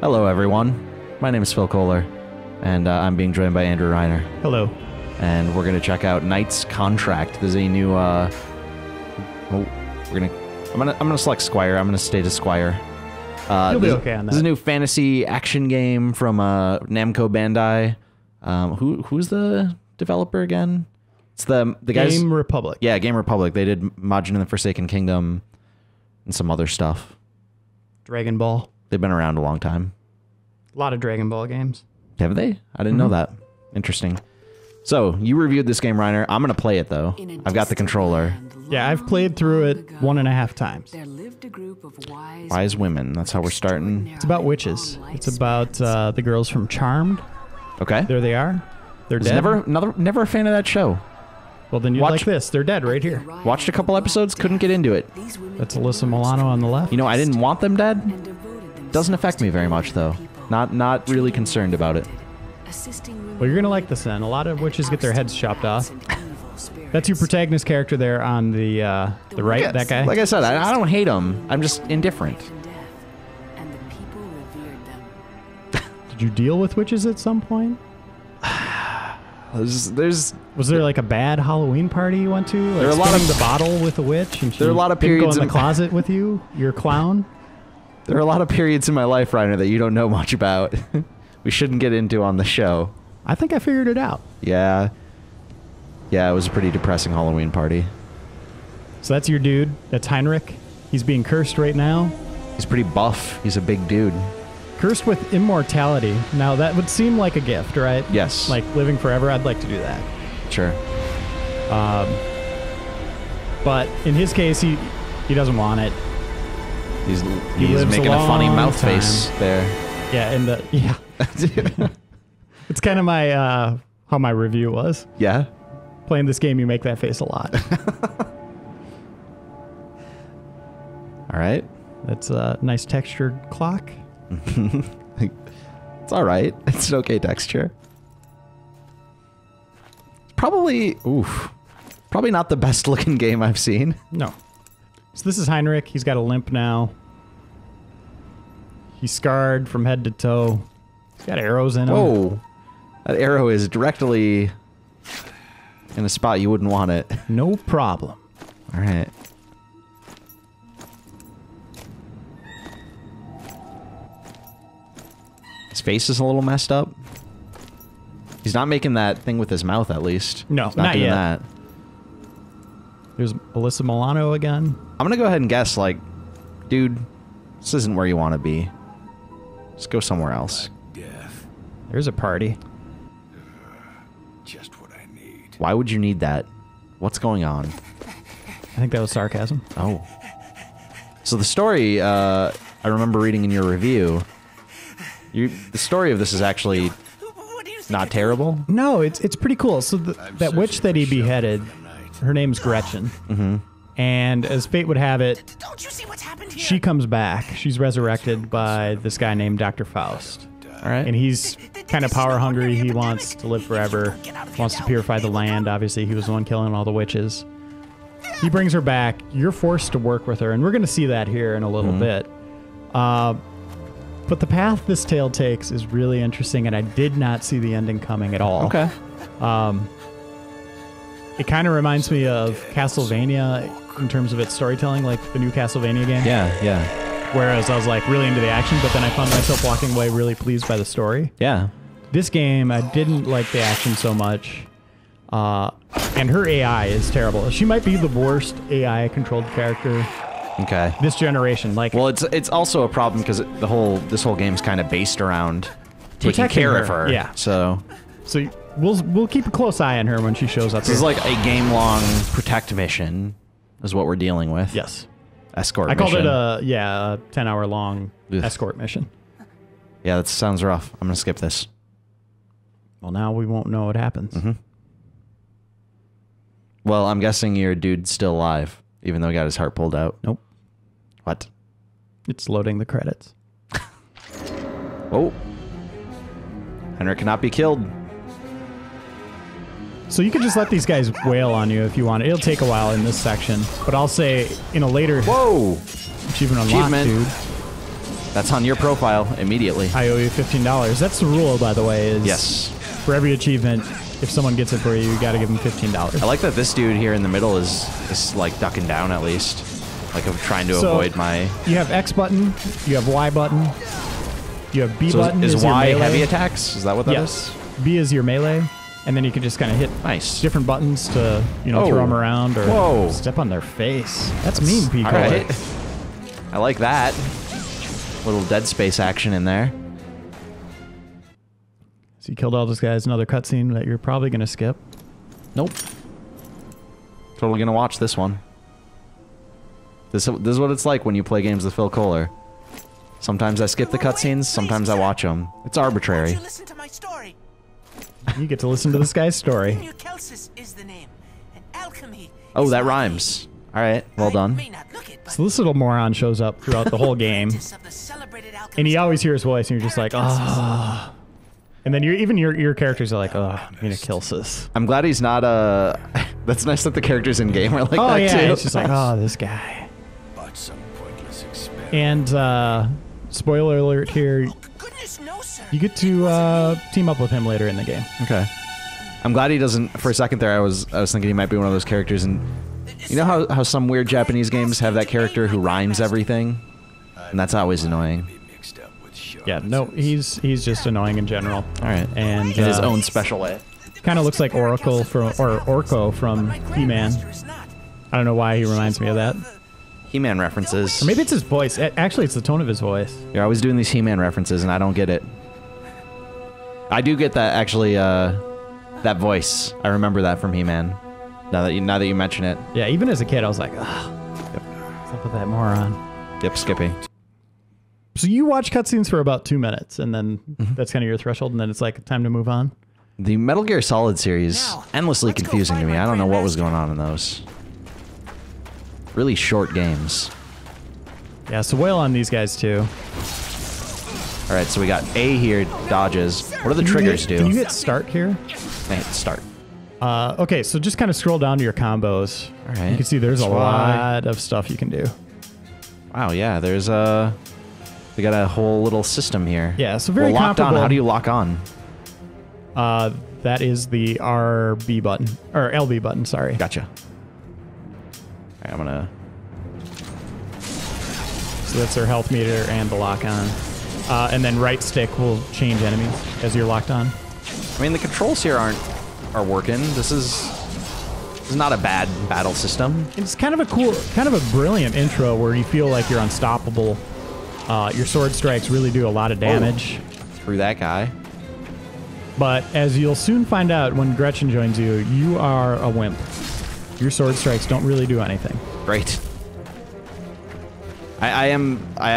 Hello, everyone. My name is Phil Kohler, and I'm being joined by Andrew Reiner. Hello. And we're gonna check out Knight's Contract. There's a new. I'm gonna select Squire. I'm gonna stay to Squire. You'll be okay on that. This is a new fantasy action game from Namco Bandai. Who's the developer again? It's the guys. Game Republic. Yeah, Game Republic. They did Majin and the Forsaken Kingdom and some other stuff. Dragon Ball. They've been around a long time. A lot of Dragon Ball games. Have they? I didn't know that. Interesting. So, you reviewed this game, Reiner. I'm going to play it, though. I've got the controller. Yeah, I've played through it 1.5 times. Wise women. That's how we're starting. It's about witches. It's about the girls from Charmed. Okay. There they are. They're dead. Never a fan of that show. Well, then you'd like this. They're dead right here. Watched a couple episodes, couldn't get into it. That's Alyssa Milano on the left. You know, I didn't want them dead. Doesn't affect me very much, though. Not really concerned about it. Well, you're going to like this then. A lot of witches get their heads chopped off. That's your protagonist character there on the right, that guy. Like I said, I don't hate him. I'm just indifferent. Did you deal with witches at some point? Was there like a bad Halloween party you went to? Like there are a lot of the bottle with a witch, and there are a lot of didn't periods go in the closet with you. You're a clown. There are a lot of periods in my life, Reiner, that you don't know much about. We shouldn't get into on the show. I think I figured it out. Yeah. Yeah, it was a pretty depressing Halloween party. So that's your dude. That's Heinrich. He's being cursed right now. He's pretty buff. He's a big dude. Cursed with immortality. Now, that would seem like a gift, right? Yes. Like living forever. I'd like to do that. Sure. But in his case, he doesn't want it. He's making a funny mouth face there. Yeah, it's kind of my how my review was. Yeah. Playing this game, you make that face a lot. All right. That's a nice textured clock. It's all right. It's an okay texture. Probably not the best looking game I've seen. No. So this is Heinrich. He's got a limp now. He's scarred from head to toe. He's got arrows in him. Whoa. That arrow is directly in a spot you wouldn't want it. No problem. All right. His face is a little messed up. He's not making that thing with his mouth, at least. No, He's not doing yet. that. There's Alyssa Milano again. I'm gonna go ahead and guess, like, dude, this isn't where you want to be. Just go somewhere else. There's a party. Just what I need. Why would you need that? What's going on? I think that was sarcasm. Oh. So the story, I remember reading in your review, the story of this is actually not terrible. No, it's pretty cool. So that witch that he beheaded, her name's Gretchen. Mm-hmm. And as fate would have it, Don't you see what's happened here? she comes back. She's resurrected by this guy named Dr. Faust. All right. And he's kind of power hungry. He wants to live forever, wants to purify the land. Obviously, he was the one killing all the witches. He brings her back. You're forced to work with her, and we're going to see that here in a little bit. But the path this tale takes is really interesting, and I did not see the ending coming at all. Okay. It kind of reminds me of Castlevania in terms of its storytelling, like the new Castlevania game. Yeah. Whereas I was like really into the action, but then I found myself walking away really pleased by the story. Yeah. This game, I didn't like the action so much. And her AI is terrible. She might be the worst AI-controlled character Okay. this generation. Like, Well, it's also a problem because this whole game's kind of based around taking Protecting care of her, her. yeah. So we'll keep a close eye on her when she shows up. this is like a game-long protect mission, is what we're dealing with. Yes. Escort I mission. called it a 10-hour long Ugh. escort mission. Yeah, that sounds rough. I'm gonna skip this. Well, now we won't know what happens. Mm-hmm. Well, I'm guessing your dude's still alive, even though he got his heart pulled out. Nope. What? It's loading the credits. Oh. Henrik cannot be killed. So you can just let these guys wail on you if you want. It'll take a while in this section, but I'll say in a later Whoa! achievement unlocked, Achievement. dude. That's on your profile immediately. I owe you $15. That's the rule, by the way. Is Yes. For every achievement, if someone gets it for you, you got to give them $15. I like that this dude here in the middle is like ducking down at least. Like I'm trying to avoid my... You have X button, you have Y button, you have B button. Is your Y melee. heavy attacks? Is that what that is? Yes. B is your melee, and then you can just kind of hit different buttons to, you know, throw them around or step on their face. That's mean, Pico. All right. I like that. Little Dead Space action in there. So you killed all those guys. Another cutscene that you're probably going to skip. Nope. Totally gonna watch this one. This is what it's like when you play games with Phil Kohler. Sometimes I skip the cutscenes, sometimes I watch them. It's arbitrary. You listen to my story. You get to listen to this guy's story. Is the name, and alchemy. Oh, that rhymes. All right, well done. So this little moron shows up throughout the whole game, and you always hear his voice, and you're just like, oh. And then even your characters are like, oh, I'm gonna kill sis. I'm glad he's not That's nice that the characters in game are like oh, that yeah, too. It's just like, oh, this guy. But some pointless experiment. And spoiler alert here, Goodness no, sir. you get to team up with him later in the game. Okay. I'm glad he doesn't. For a second there, I was thinking he might be one of those characters, and you know how some weird Japanese games have that character who rhymes everything, and that's always annoying. Yeah, no, he's just annoying in general. All right, and in his own special way. Kind of looks like Oracle from Orko from He-Man. I don't know why he reminds me of that. He-Man references. Or maybe it's his voice. Actually, it's the tone of his voice. You're always doing these He-Man references, and I don't get it. I do get that actually. That voice. I remember that from He-Man. Now that you mention it. Yeah, even as a kid, I was like, ugh. Yep. What's up with that moron? Yep, Skippy. So you watch cutscenes for about 2 minutes, and then that's kind of your threshold, and then it's like time to move on. The Metal Gear Solid series, endlessly confusing to me. I don't know what was going on in those. Really short games. Yeah, so wail on these guys too. All right, so we got A here, dodges. What do the triggers do? Can you hit start here? I hit start. Okay, so just kind of scroll down to your combos. All right. You can see there's a lot of stuff you can do. Wow, yeah, there's a... We got a whole little system here. Yeah, so very locked on. comparable. How do you lock on? That is the RB button. Or LB button, sorry. Gotcha. All right, I'm gonna... So that's their health meter and the lock on. And then right stick will change enemies as you're locked on. I mean, the controls here are working. This is not a bad battle system. It's kind of a cool, kind of a brilliant intro where you feel like you're unstoppable. Your sword strikes really do a lot of damage. Through that guy. But as you'll soon find out when Gretchen joins you, you are a wimp. Your sword strikes don't really do anything. Great. I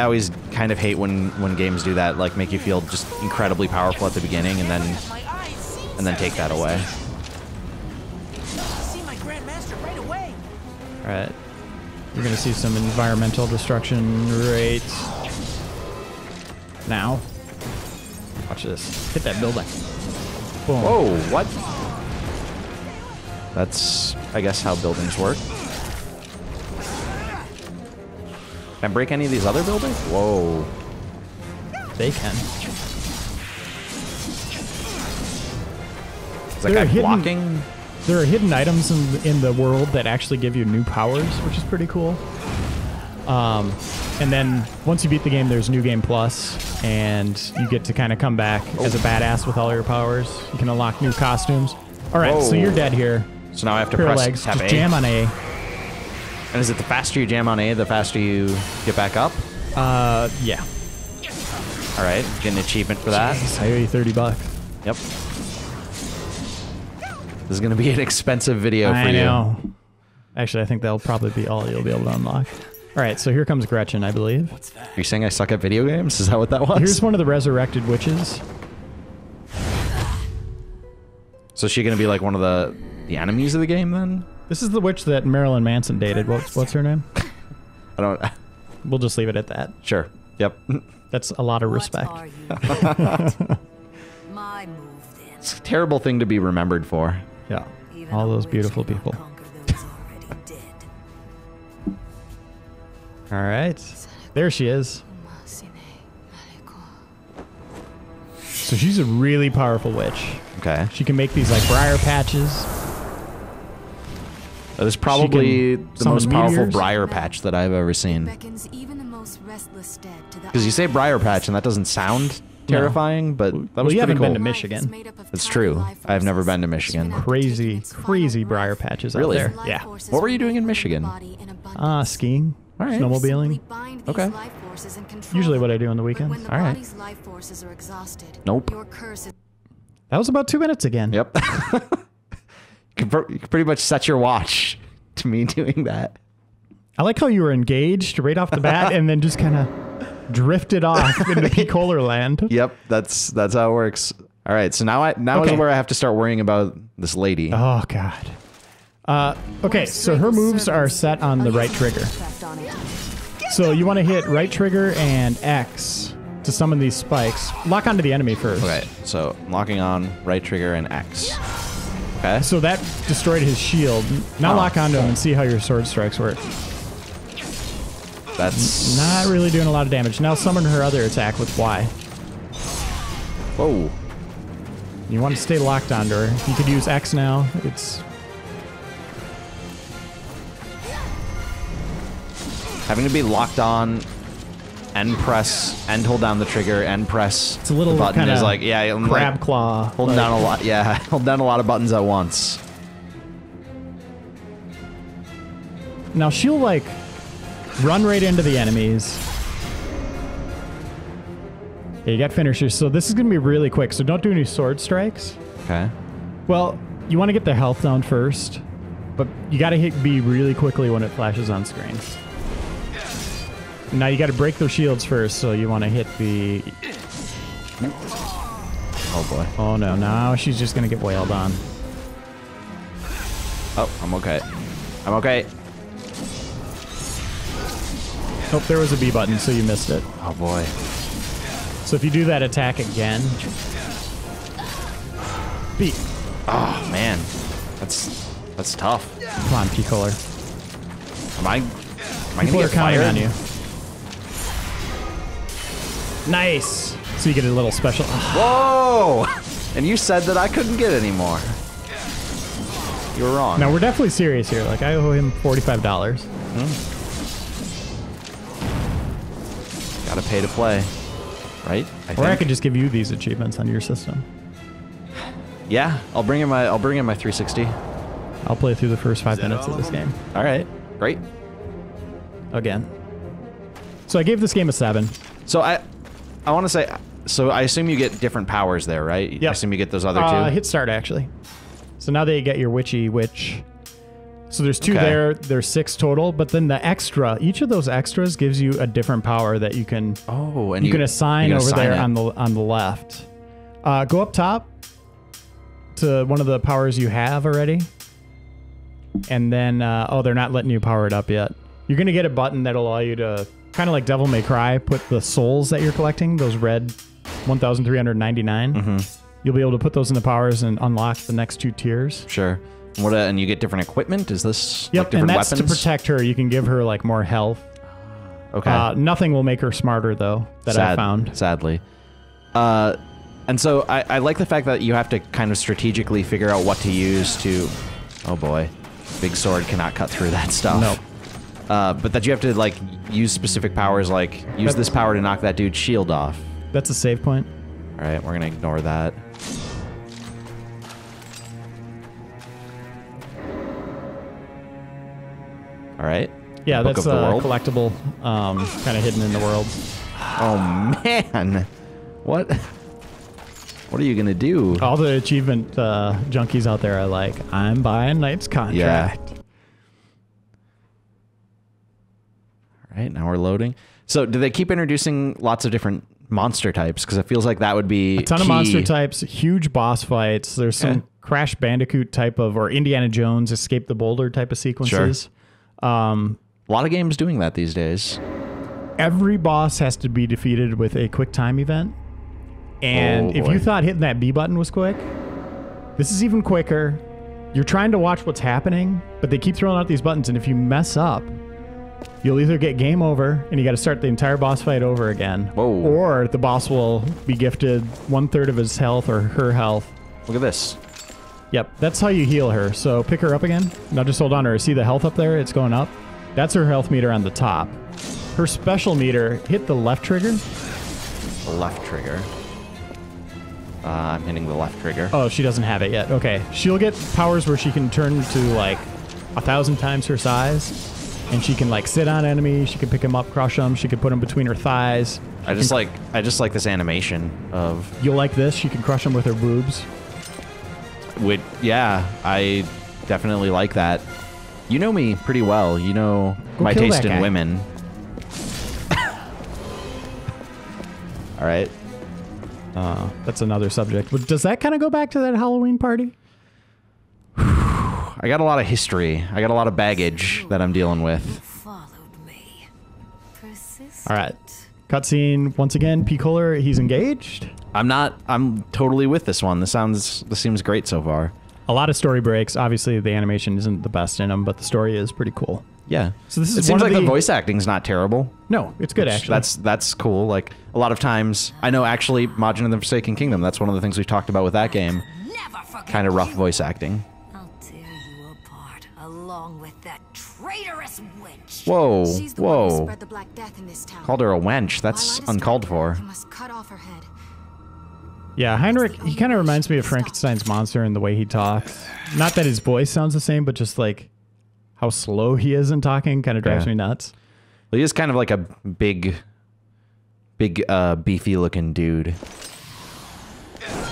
always kind of hate when games do that, like make you feel just incredibly powerful at the beginning and then take that away. See my grandmaster right away. All right. You're going to see some environmental destruction right now. Watch this. Hit that building. Boom. Whoa, what? That's, I guess, how buildings work. Can I break any of these other buildings? Whoa. They can. Is that guy blocking? There are hidden items in the world that actually give you new powers, which is pretty cool. And then once you beat the game, there's New Game Plus, and you get to kind of come back as a badass with all your powers. You can unlock new costumes. All right, so you're dead here. So now I have to Pair of press legs. tap Just A. jam on A. And is it the faster you jam on A, the faster you get back up? Yeah. All right, get an achievement for that. Jeez, I owe you $30. Yep. This is going to be an expensive video for you. I know. Actually, I think that'll probably be all you'll be able to unlock. All right, so here comes Gretchen, I believe. Are you saying I suck at video games? Is that what that was? Here's one of the resurrected witches. So is she going to be like one of the enemies of the game then? This is the witch that Marilyn Manson dated. What's her name? I don't... We'll just leave it at that. Sure. Yep. That's a lot of respect. My move then. It's a terrible thing to be remembered for. Yeah. All those beautiful people. All right. There she is. So she's a really powerful witch. Okay. She can make these like briar patches. That is probably the summon most powerful meteors. briar patch that I've ever seen. Beckons even the most restless dead to the Because you say briar patch and that doesn't sound terrifying, but that Well, was you pretty haven't cool. been to Michigan. It's true. I've never been to Michigan. Crazy briar patches Really? out there. Yeah. What were you doing in Michigan? Skiing. All right. Snowmobiling. Okay. Usually what I do on the weekends. All right. Nope. That was about 2 minutes again. Yep. You can pretty much set your watch to me doing that. I like how you were engaged right off the bat and then just kind of drifted off into Picoler land. Yep, that's how it works. All right, so now is where I have to start worrying about this lady. Oh god. Okay, so her moves are set on the right trigger. So you want to hit right trigger and X to summon these spikes. Lock onto the enemy first. Okay, so locking on right trigger and X. Okay. So that destroyed his shield. Now Oh. lock onto him and see how your sword strikes work. That's Not really doing a lot of damage. Now summon her other attack with Y. Whoa. You want to stay locked onto her. You could use X now. It's Having to be locked on and press and hold down the trigger and press It's a little the button kinda is like, yeah, I'm crab like claw. holding down a lot. Yeah, hold down a lot of buttons at once. Now she'll like run right into the enemies. Okay, you got finishers. So this is going to be really quick. So don't do any sword strikes. Okay. Well, you want to get the health down first, but you got to hit B really quickly when it flashes on screen. Now you got to break those shields first, so you want to hit the... Oh boy. Oh no, now she's just going to get wailed on. Oh, I'm okay. I'm okay. Oh, there was a B button, so you missed it. Oh boy. So if you do that attack again... B. Oh man. That's tough. Come on, P-Color. Am I People gonna are get counting fired? on you. Nice! So you get a little special... Whoa! And you said that I couldn't get any more. You were wrong. Now, we're definitely serious here. Like, I owe him $45. Gotta pay to play, right? Or I could just give you these achievements on your system. Yeah, I'll bring in my 360. I'll play through the first 5 minutes of this game. All right, great. Again. So I gave this game a 7. So I want to say, so I assume you get different powers there, right? Yep. I assume you get those other two. Hit start, actually. So now they get your witchy witch. So there's 2 Okay. there. There's 6 total. But then the extra, each of those extras gives you a different power that you can Oh, and you can assign over there it. on the left. Go up top to one of the powers you have already. And then, oh, they're not letting you power it up yet. You're going to get a button that'll allow you to, kind of like Devil May Cry, put the souls that you're collecting, those red 1,399. You'll be able to put those in the powers and unlock the next 2 tiers. Sure. What? And you get different equipment? Is this Yep, like different and that's weapons? to protect her. You can give her like more health. Okay. Nothing will make her smarter though, that I found. Sadly. And so I like the fact that you have to kind of strategically figure out what to use to... Oh boy. Big sword cannot cut through that stuff. Nope. But that you have to like use specific powers, like use this power to knock that dude's shield off. That's a save point. All right, we're gonna ignore that. All right. Yeah, Book that's of the World. collectible, kind of hidden in the world. Oh man, what? What are you gonna do? All the achievement junkies out there are like, I'm buying Knight's contract. All right, now we're loading. So, do they keep introducing lots of different monster types? Because it feels like that would be A ton of key. monster types, huge boss fights. There's some Crash Bandicoot type of, or Indiana Jones Escape the Boulder type of sequences. A lot of games doing that these days. Every boss has to be defeated with a quick time event. And Oh, if boy. you thought hitting that B button was quick, this is even quicker. You're trying to watch what's happening, but they keep throwing out these buttons, and if you mess up, you'll either get game over and you got to start the entire boss fight over again. Whoa. Or the boss will be gifted 1/3 of his health or her health. Look at this. Yep, that's how you heal her. So pick her up again. Now just hold on to her. See the health up there? It's going up. That's her health meter on the top. Her special meter, hit the left trigger. The left trigger. I'm hitting the left trigger. Oh, she doesn't have it yet. Okay. She'll get powers where she can turn to like 1,000 times her size. And she can like sit on enemies. She can pick them up, crush them. She can put them between her thighs. I just like this animation of. You'll like this. She can crush them with her boobs. Yeah, I definitely like that. You know me pretty well. You know my taste in women. All right. That's another subject. But does that kind of go back to that Halloween party? I got a lot of history. I got a lot of baggage that I'm dealing with. Followed me. Persistent. All right. Cutscene once again. P. Kohler, he's engaged. I'm totally with this one. This seems great so far. A lot of story breaks. Obviously, the animation isn't the best in them, but the story is pretty cool. Yeah. So this is it seems like the voice acting's not terrible. No, it's good actually. That's cool. Like a lot of times, I know actually Majin and the Forsaken Kingdom. That's one of the things we've talked about with that game. Kind of rough voice acting. I'll tear you apart along with that traitorous witch. Whoa, She's the one who whoa. spread the Black Death in this town. Called her a wench. That's uncalled for. You must cut off her head. Yeah, Heinrich, he kind of reminds me of Frankenstein's monster in the way he talks. Not that his voice sounds the same, but just like how slow he is in talking kind of drives me nuts. Well, he is kind of like a big, beefy looking dude.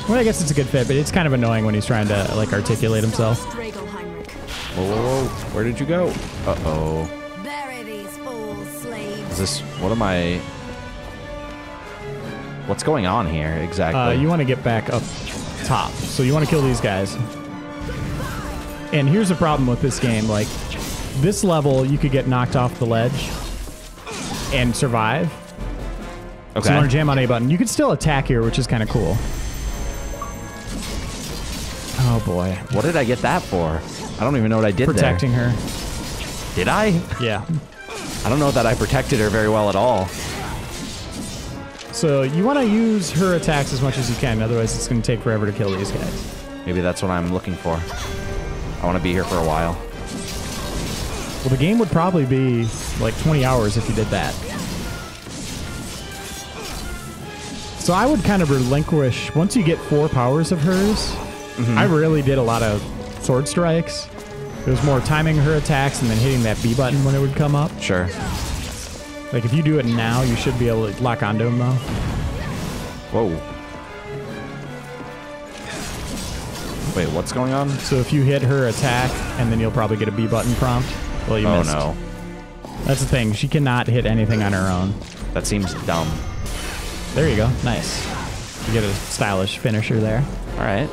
Well, I guess it's a good fit, but it's kind of annoying when he's trying to like articulate himself. Strago, Heinrich. Whoa, where did you go? Uh-oh. Bury these fools, slaves. Is this, what am I... What's going on here, exactly? You want to get back up top. So you want to kill these guys. And here's the problem with this game. Like, this level, you could get knocked off the ledge and survive. Okay. So you want to jam on A button. You could still attack here, which is kind of cool. Oh, boy. What did I get that for? I don't even know what I did Protecting there. her. Did I? Yeah. I don't know that I protected her very well at all. So you want to use her attacks as much as you can, otherwise it's going to take forever to kill these guys. Maybe that's what I'm looking for. I want to be here for a while. Well, the game would probably be like 20 hours if you did that. So I would kind of relinquish, once you get 4 powers of hers, I really did a lot of sword strikes. It was more timing her attacks and then hitting that B button when it would come up. Sure. Like if you do it now, you should be able to lock onto him though. Whoa. Wait, what's going on? So if you hit her attack, and then you'll probably get a B button prompt. Well, you missed. Oh no. That's the thing. She cannot hit anything on her own. That seems dumb. There you go. Nice. You get a stylish finisher there. All right.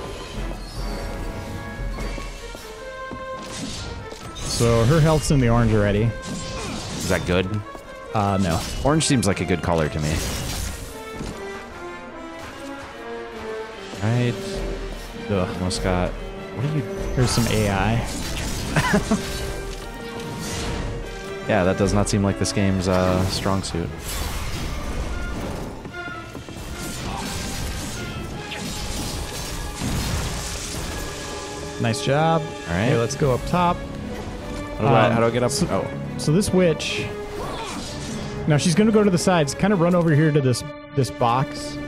So her health's in the orange already. Is that good? No. Orange seems like a good color to me. Right. Ugh, almost got... What are you... Here's some AI. Yeah, that does not seem like this game's strong suit. Nice job. All right. Okay, let's go up top. How do I get up? So this witch... Now she's going to go to the sides. Kind of run over here to this box.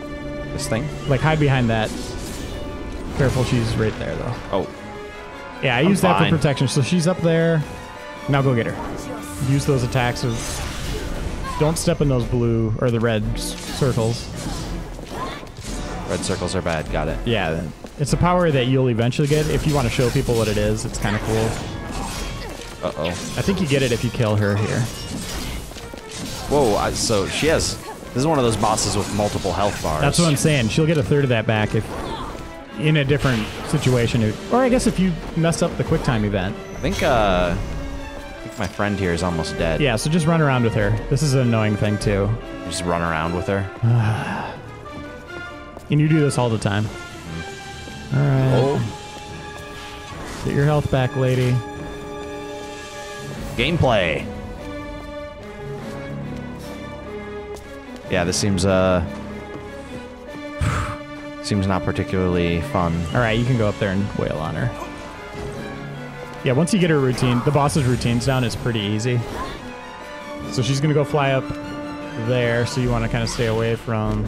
This thing? Like hide behind that. Careful, she's right there though. Oh. Yeah, I use that fine. for protection. So she's up there. Now go get her. Use those attacks of... Don't step in those blue or the red circles. Red circles are bad. Got it. Yeah, it's a power that you'll eventually get. If you want to show people what it is, it's kind of cool. Uh-oh. I think you get it if you kill her here. Whoa, so she has... This is one of those bosses with multiple health bars. That's what I'm saying. She'll get a third of that back if in a different situation. Or I guess if you mess up the quick time event. I think my friend here is almost dead. Yeah, so just run around with her. This is an annoying thing too. Just run around with her. And you do this all the time. All right. Oh. Get your health back, lady. Gameplay. Yeah, this seems seems not particularly fun. All right, you can go up there and wail on her. Yeah, once you get her routine, the boss's routines down, it's pretty easy. So she's gonna go fly up there, so you want to kind of stay away from...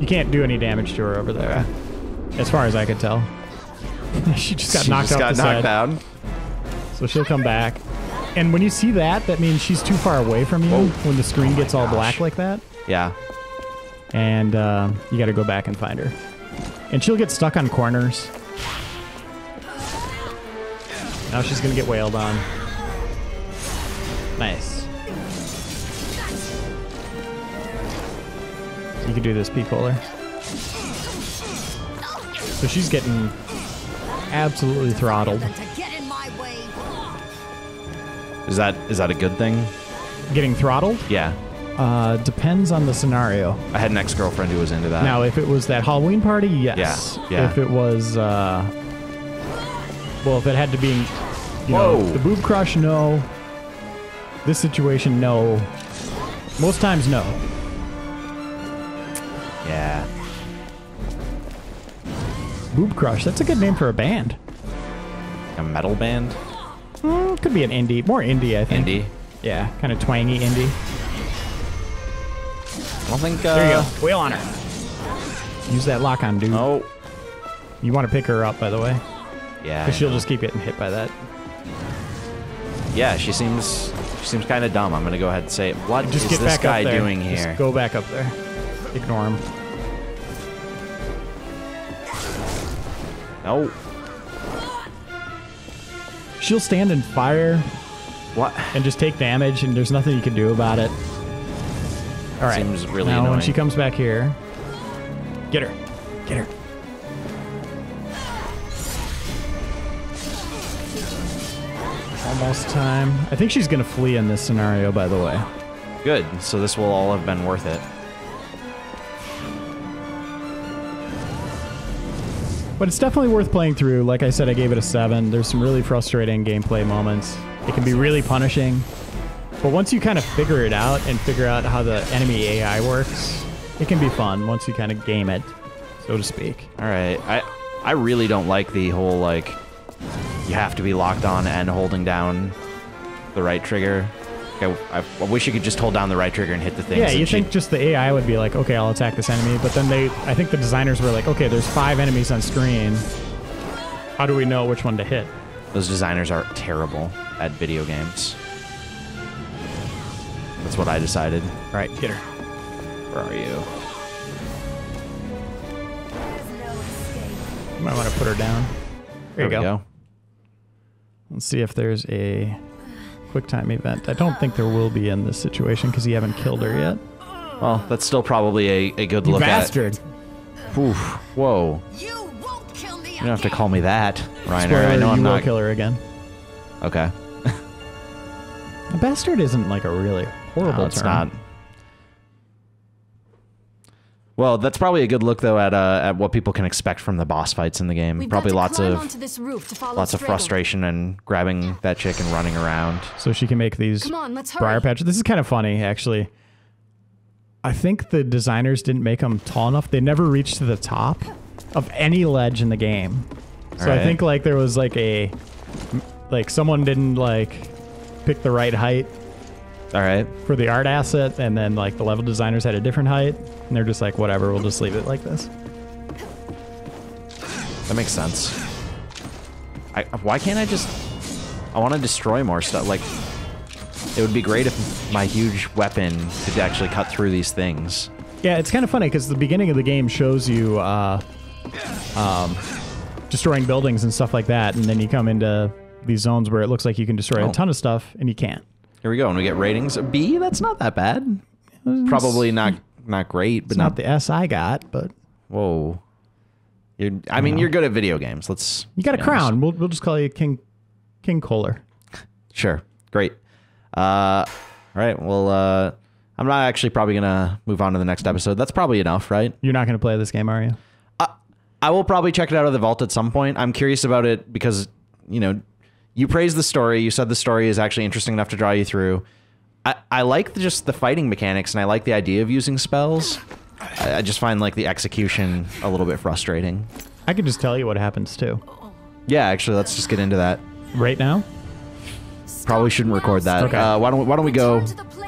You can't do any damage to her over there, as far as I could tell. She just got knocked off the side. Down. So she'll come back. And when you see that, that means she's too far away from you when the screen gets all black like that. Yeah. And you got to go back and find her. And she'll get stuck on corners. Now she's going to get wailed on. Nice. You can do this, P-Polar. So she's getting absolutely throttled. Is that a good thing? Getting throttled? Yeah. Depends on the scenario. I had an ex-girlfriend who was into that. Now, if it was that Halloween party, yes. Yeah. If it was, well, if it had to be, you know, the boob crush, no. This situation, no. Most times, no. Yeah. Boob crush. That's a good name for a band. A metal band? Could be an indie. More indie, I think. Indie? Yeah, kind of twangy indie. I don't think... There you go. Wail on her. Use that lock on, dude. Oh. You want to pick her up, by the way. Yeah. Because she'll just keep getting hit by that. Yeah, she seems kind of dumb. I'm going to go ahead and say, what Just is get this back guy up there. doing here? Just go back up there. Ignore him. No. She'll stand and fire What? and just take damage, and there's nothing you can do about it. All right. Seems really now, annoying. when she comes back here, get her. Get her. Almost time. I think she's going to flee in this scenario, by the way. Good. So this will all have been worth it. But it's definitely worth playing through. Like I said, I gave it a 7. There's some really frustrating gameplay moments. It can be really punishing. But once you kind of figure it out and figure out how the enemy AI works, it can be fun once you kind of game it, so to speak. All right. I really don't like the whole, like, you have to be locked on and holding down the right trigger. I wish you could just hold down the right trigger and hit the things. Yeah, you think just the AI would be like, okay, I'll attack this enemy. But then I think the designers were like, okay, there's 5 enemies on screen. How do we know which one to hit? Those designers are terrible at video games. That's what I decided. All right, get her. Where are you? You might want to put her down. There you go. Let's see if there's a quick time event. I don't think there will be in this situation because you haven't killed her yet. Well, that's still probably a good look bastard. at. Oof. Whoa. You won't kill me. You don't have to call me that, Reiner. Spoiler, I know I'm you will not. kill her again. Okay. A bastard isn't like a really horrible No, it's term. not. Well, that's probably a good look though at what people can expect from the boss fights in the game. We've Probably got to lots climb of onto this roof to follow lots of Striggle. frustration and grabbing that chick and running around. So she can make these Come on, let's hurry. briar patches. This is kind of funny, actually. I think the designers didn't make them tall enough. They never reached to the top of any ledge in the game. So Alright. I think like there was like someone didn't like pick the right height All right. for the art asset, and then like the level designers had a different height, and they're just like, whatever, we'll just leave it like this. That makes sense. Why can't I just... I want to destroy more stuff. Like, it would be great if my huge weapon could actually cut through these things. Yeah, it's kind of funny because the beginning of the game shows you destroying buildings and stuff like that, and then you come into these zones where it looks like you can destroy a ton of stuff, and you can't. Here we go, and we get ratings. B, that's not that bad. Probably not great, but It's not the S I got, but... Whoa. I mean, you're good at video games. Let's... You got a be crown. We'll just call you King Kohler. Sure. Great. All right. Well, I'm not actually probably going to move on to the next episode. That's probably enough, right? You're not going to play this game, are you? I will probably check it out of the vault at some point. I'm curious about it because, you know, you praised the story. You said the story is actually interesting enough to draw you through. I like just the fighting mechanics, and I like the idea of using spells. I just find like the execution a little bit frustrating. I can just tell you what happens too. Yeah, actually, let's just get into that. Right now? Probably shouldn't record that. Okay. Why don't we go?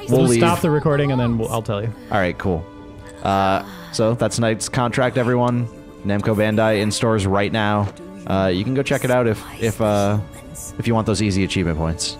We'll We'll leave. stop the recording and then I'll tell you. All right, cool. So that's tonight's contract, everyone. Namco Bandai in stores right now. You can go check it out if you want those easy achievement points.